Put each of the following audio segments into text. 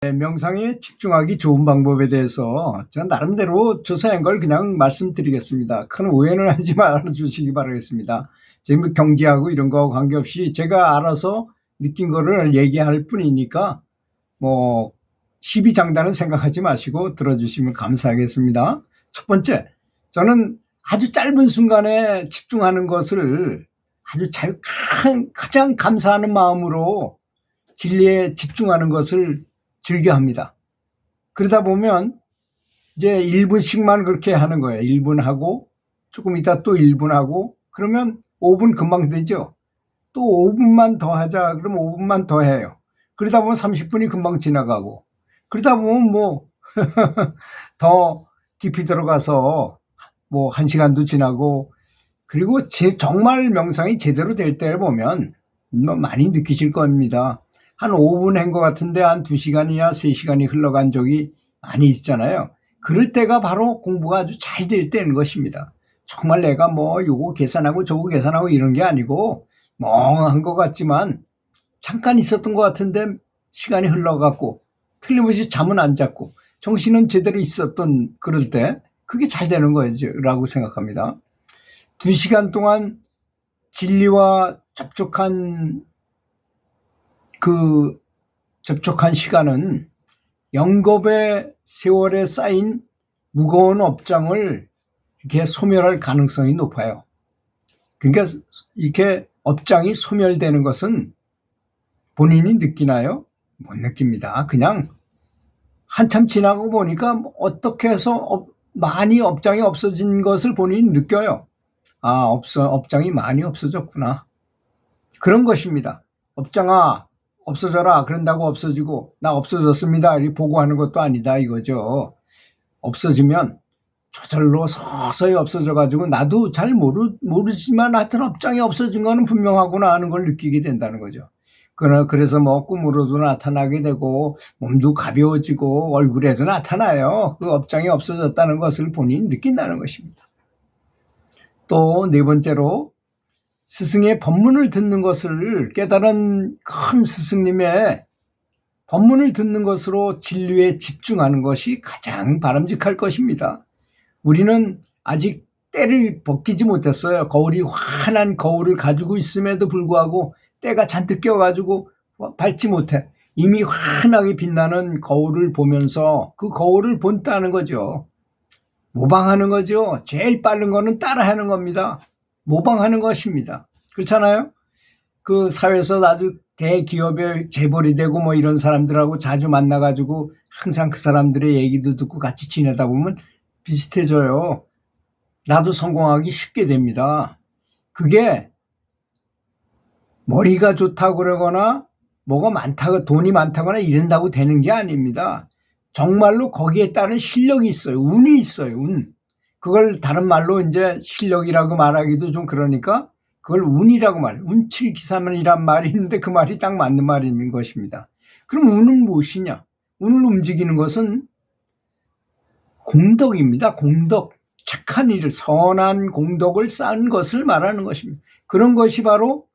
명상에 집중하기 좋은 방법에 대해서 제가 나름대로 조사한 걸 그냥 말씀드리겠습니다. 큰 오해는 하지 말아주시기 바라겠습니다. 지금 뭐 경제하고 이런 거하고 관계없이 제가 알아서 느낀 거를 얘기할 뿐이니까 뭐 시비장단은 생각하지 마시고 들어주시면 감사하겠습니다. 첫 번째, 저는 아주 짧은 순간에 집중하는 것을 아주 가장 감사하는 마음으로 진리에 집중하는 것을 즐겨합니다. 그러다 보면 이제 1분씩만 그렇게 하는 거예요. 1분 하고 조금 이따 또 1분 하고 그러면 5분 금방 되죠. 또 5분만 더 하자 그러면 5분만 더 해요. 그러다 보면 30분이 금방 지나가고 그러다 보면 뭐 더 깊이 들어가서 뭐 1시간도 지나고 그리고 정말 명상이 제대로 될 때를 보면 많이 느끼실 겁니다. 한 5분 한 것 같은데 한 2시간이나 3시간이 흘러간 적이 많이 있잖아요. 그럴 때가 바로 공부가 아주 잘 될 때인 것입니다. 정말 내가 뭐 요거 계산하고 저거 계산하고 이런 게 아니고 멍한 것 같지만 잠깐 있었던 것 같은데 시간이 흘러갔고 틀림없이 잠은 안 잤고 정신은 제대로 있었던 그럴 때 그게 잘 되는 거라고 생각합니다. 2시간 동안 진리와 접촉한 시간은 영겁의 세월에 쌓인 무거운 업장을 이렇게 소멸할 가능성이 높아요. 그러니까 이렇게 업장이 소멸되는 것은 본인이 느끼나요? 못 느낍니다. 그냥 한참 지나고 보니까 어떻게 해서 많이 업장이 없어진 것을 본인이 느껴요. 아, 업장이 많이 없어졌구나. 그런 것입니다. 업장아, 없어져라. 그런다고 없어지고, 나 없어졌습니다. 이렇게 보고하는 것도 아니다, 이거죠. 없어지면 저절로 서서히 없어져가지고, 나도 잘 모르지만 하여튼 업장이 없어진 거는 분명하구나 하는 걸 느끼게 된다는 거죠. 그래서 뭐 꿈으로도 나타나게 되고, 몸도 가벼워지고, 얼굴에도 나타나요. 그 업장이 없어졌다는 것을 본인이 느낀다는 것입니다. 또 네 번째로, 스승의 법문을 듣는 것을 깨달은 큰 스승님의 법문을 듣는 것으로 진리에 집중하는 것이 가장 바람직할 것입니다. 우리는 아직 때를 벗기지 못했어요. 거울이 환한 거울을 가지고 있음에도 불구하고 때가 잔뜩 껴가지고 밟지 못해. 이미 환하게 빛나는 거울을 보면서 그 거울을 본다는 거죠. 모방하는 거죠. 제일 빠른 거는 따라하는 겁니다. 모방하는 것입니다. 그렇잖아요? 그 사회에서 아주 대기업에 재벌이 되고 뭐 이런 사람들하고 자주 만나가지고 항상 그 사람들의 얘기도 듣고 같이 지내다 보면 비슷해져요. 나도 성공하기 쉽게 됩니다. 그게 머리가 좋다고 그러거나 뭐가 많다고 돈이 많다거나 이런다고 되는 게 아닙니다. 정말로 거기에 따른 실력이 있어요. 운이 있어요. 운. 그걸 다른 말로 이제 실력이라고 말하기도 좀 그러니까 그걸 운이라고 말해요. 운칠기삼이란 말이 있는데 그 말이 딱 맞는 말인 것입니다. 그럼 운은 무엇이냐? 운을 움직이는 것은 공덕입니다. 공덕. 착한 일을, 선한 공덕을 쌓은 것을 말하는 것입니다. 그런 것이 바로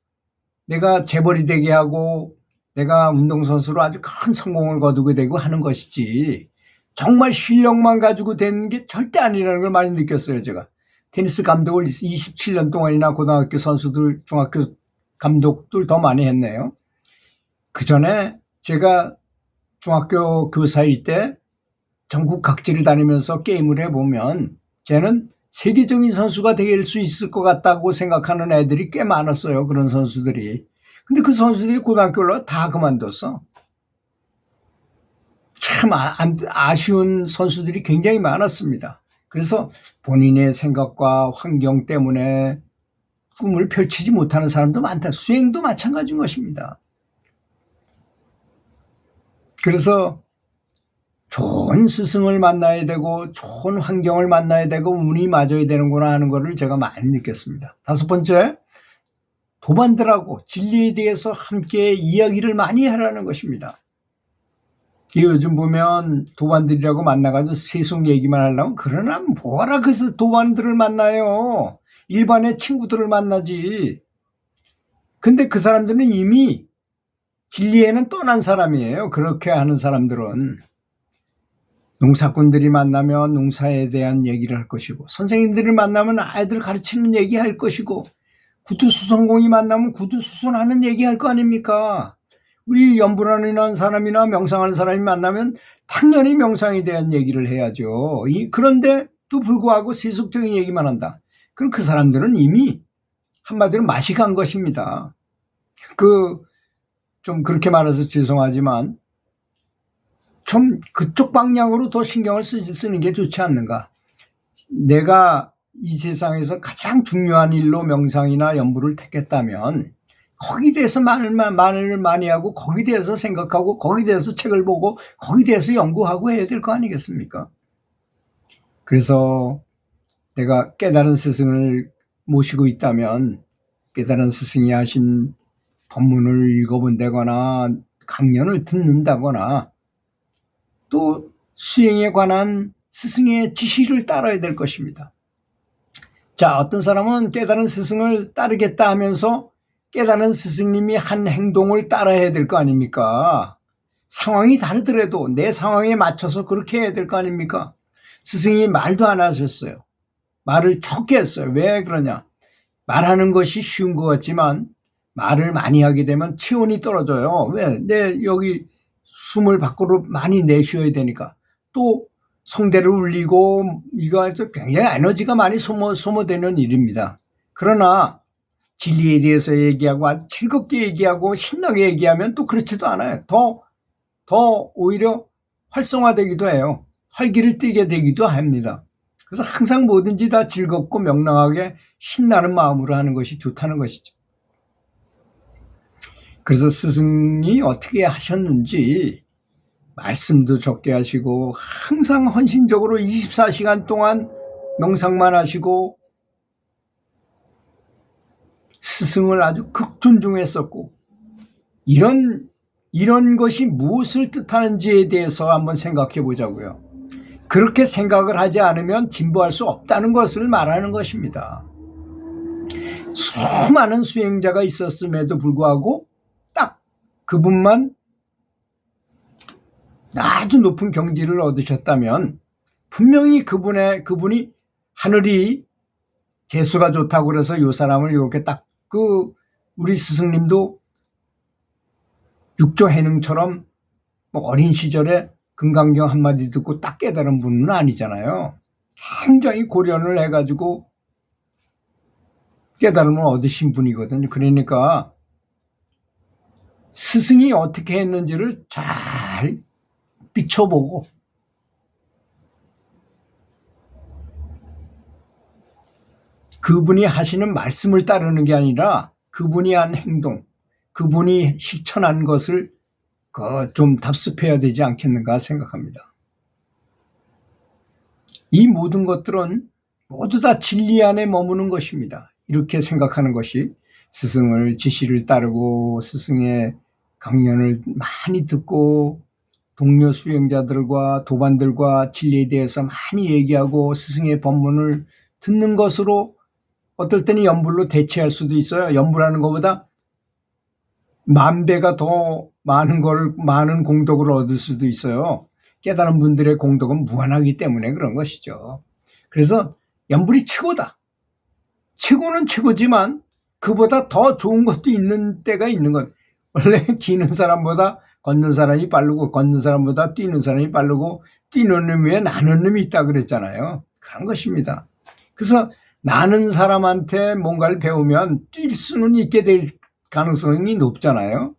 내가 재벌이 되게 하고 내가 운동선수로 아주 큰 성공을 거두게 되고 하는 것이지 정말 실력만 가지고 되는 게 절대 아니라는 걸 많이 느꼈어요. 제가 테니스 감독을 27년 동안이나 고등학교 선수들, 중학교 감독들 더 많이 했네요. 그 전에 제가 중학교 교사일 때 전국 각지를 다니면서 게임을 해보면 쟤는 세계적인 선수가 될 수 있을 것 같다고 생각하는 애들이 꽤 많았어요. 그런 선수들이. 근데 그 선수들이 고등학교 올라가 다 그만뒀어. 참 아쉬운 선수들이 굉장히 많았습니다. 그래서 본인의 생각과 환경 때문에 꿈을 펼치지 못하는 사람도 많다. 수행도 마찬가지인 것입니다. 그래서 좋은 스승을 만나야 되고 좋은 환경을 만나야 되고 운이 맞아야 되는구나 하는 것을 제가 많이 느꼈습니다. 다섯 번째, 도반들하고 진리에 대해서 함께 이야기를 많이 하라는 것입니다. 요즘 보면 도반들이라고 만나가지고 세속 얘기만 하려고 그러나 뭐하라 그래서 도반들을 만나요. 일반의 친구들을 만나지. 근데 그 사람들은 이미 진리에는 떠난 사람이에요. 그렇게 하는 사람들은 농사꾼들이 만나면 농사에 대한 얘기를 할 것이고, 선생님들이 만나면 아이들 가르치는 얘기 할 것이고, 구두수선공이 만나면 구두수선하는 얘기 할 거 아닙니까? 우리 연불하는 사람이나 명상하는 사람이 만나면 당연히 명상에 대한 얘기를 해야죠. 그런데 또 불구하고 세속적인 얘기만 한다. 그럼 그 사람들은 이미 한마디로 맛이 간 것입니다. 좀 그렇게 말해서 죄송하지만 좀 그쪽 방향으로 더 신경을 쓰는 게 좋지 않는가. 내가 이 세상에서 가장 중요한 일로 명상이나 연불을 택했다면 거기에 대해서 말을 많이 하고 거기에 대해서 생각하고 거기에 대해서 책을 보고 거기에 대해서 연구하고 해야 될 거 아니겠습니까? 그래서 내가 깨달은 스승을 모시고 있다면 깨달은 스승이 하신 법문을 읽어본다거나 강연을 듣는다거나 또 수행에 관한 스승의 지시를 따라야 될 것입니다. 자, 어떤 사람은 깨달은 스승을 따르겠다 하면서 깨달은 스승님이 한 행동을 따라야 될 거 아닙니까? 상황이 다르더라도 내 상황에 맞춰서 그렇게 해야 될 거 아닙니까? 스승이 말도 안 하셨어요. 말을 적게 했어요. 왜 그러냐? 말하는 것이 쉬운 것 같지만 말을 많이 하게 되면 체온이 떨어져요. 왜? 여기 숨을 밖으로 많이 내쉬어야 되니까. 또 성대를 울리고 이거 굉장히 에너지가 많이 소모되는 일입니다. 그러나 진리에 대해서 얘기하고 아주 즐겁게 얘기하고 신나게 얘기하면 또 그렇지도 않아요. 더 오히려 활성화되기도 해요. 활기를 띠게 되기도 합니다. 그래서 항상 뭐든지 다 즐겁고 명랑하게 신나는 마음으로 하는 것이 좋다는 것이죠. 그래서 스승이 어떻게 하셨는지 말씀도 적게 하시고 항상 헌신적으로 24시간 동안 명상만 하시고 스승을 아주 극존중했었고 이런 것이 무엇을 뜻하는지에 대해서 한번 생각해 보자고요. 그렇게 생각을 하지 않으면 진보할 수 없다는 것을 말하는 것입니다. 수많은 수행자가 있었음에도 불구하고 딱 그분만 아주 높은 경지를 얻으셨다면 분명히 그분이 하늘이 재수가 좋다고 그래서 이 사람을 이렇게 딱 우리 스승님도 육조 해능처럼 어린 시절에 금강경 한마디 듣고 딱 깨달은 분은 아니잖아요. 굉장히 고련을 해가지고 깨달음을 얻으신 분이거든요. 그러니까 스승이 어떻게 했는지를 잘 비춰보고 그분이 하시는 말씀을 따르는 게 아니라 그분이 한 행동, 그분이 실천한 것을 좀 답습해야 되지 않겠는가 생각합니다. 이 모든 것들은 모두 다 진리 안에 머무는 것입니다. 이렇게 생각하는 것이 스승을 지시를 따르고 스승의 강연을 많이 듣고 동료 수행자들과 도반들과 진리에 대해서 많이 얘기하고 스승의 법문을 듣는 것으로 어떨 때는 연불로 대체할 수도 있어요. 연불하는 것보다 10,000배가 더 많은 공덕을 얻을 수도 있어요. 깨달은 분들의 공덕은 무한하기 때문에 그런 것이죠. 그래서 연불이 최고다. 최고는 최고지만 그보다 더 좋은 것도 있는 때가 있는 것. 원래 기는 사람보다 걷는 사람이 빠르고 걷는 사람보다 뛰는 사람이 빠르고 뛰는 놈 위에 나는 놈이 있다 그랬잖아요. 그런 것입니다. 그래서 나는 사람한테 뭔가를 배우면 뛸 수는 있게 될 가능성이 높잖아요.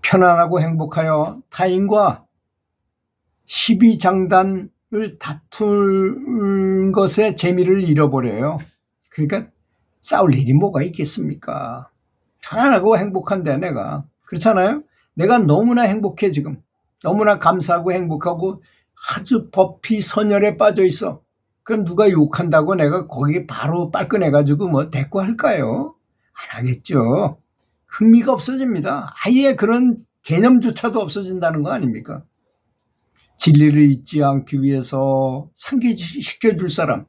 편안하고 행복하여 타인과 시비장단을 다툰 것에 재미를 잃어버려요. 그러니까 싸울 일이 뭐가 있겠습니까? 편안하고 행복한데 내가 그렇잖아요. 내가 너무나 행복해 지금. 너무나 감사하고 행복하고 아주 법피 선열에 빠져 있어. 그럼 누가 욕한다고 내가 거기에 바로 빨끈해가지고 뭐 대꾸할까요? 안 하겠죠. 흥미가 없어집니다. 아예 그런 개념조차도 없어진다는 거 아닙니까? 진리를 잊지 않기 위해서 상기시켜줄 사람,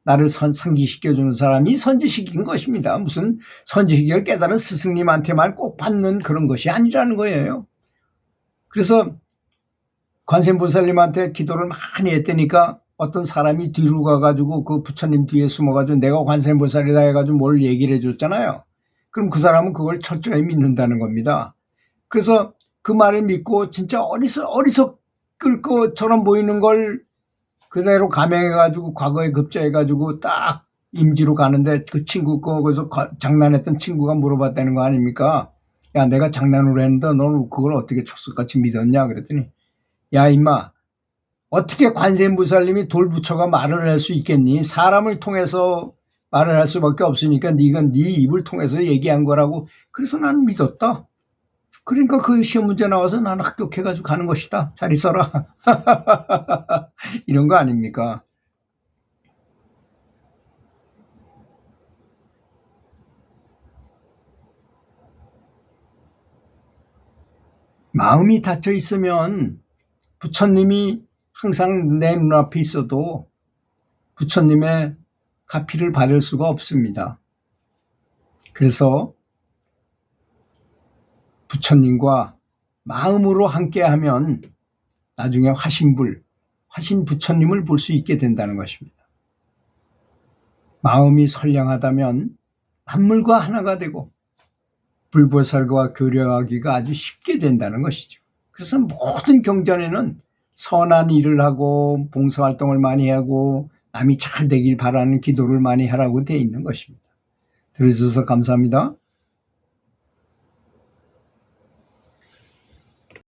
나를 상기시켜주는 사람이 선지식인 것입니다. 무슨 선지식을 깨달은 스승님한테만 꼭 받는 그런 것이 아니라는 거예요. 그래서 관세음보살님한테 기도를 많이 했다니까 어떤 사람이 뒤로 가가지고 그 부처님 뒤에 숨어가지고 내가 관세음보살이다 해가지고 뭘 얘기를 해줬잖아요. 그럼 그 사람은 그걸 철저히 믿는다는 겁니다. 그래서 그 말을 믿고 진짜 어리석을 것처럼 보이는 걸 그대로 감행해가지고 과거에 급제해가지고 딱 임지로 가는데 그 친구 거기서 장난했던 친구가 물어봤다는 거 아닙니까? 야, 내가 장난으로 했는데 너는 그걸 어떻게 촉수같이 믿었냐? 그랬더니 야, 임마, 어떻게 관세음보살님이 돌 붙여가 말을 할 수 있겠니? 사람을 통해서 말을 할 수밖에 없으니까 네가 네 입을 통해서 얘기한 거라고. 그래서 나는 믿었다. 그러니까 그 시험 문제 나와서 나는 합격해가지고 가는 것이다. 잘 있어라. 이런 거 아닙니까? 마음이 닫혀 있으면 부처님이 항상 내 눈앞에 있어도 부처님의 가피를 받을 수가 없습니다. 그래서 부처님과 마음으로 함께하면 나중에 화신 부처님을 볼 수 있게 된다는 것입니다. 마음이 선량하다면 만물과 하나가 되고 불보살과 교류하기가 아주 쉽게 된다는 것이죠. 그래서 모든 경전에는 선한 일을 하고 봉사활동을 많이 하고 남이 잘 되길 바라는 기도를 많이 하라고 되어 있는 것입니다. 들어주셔서 감사합니다.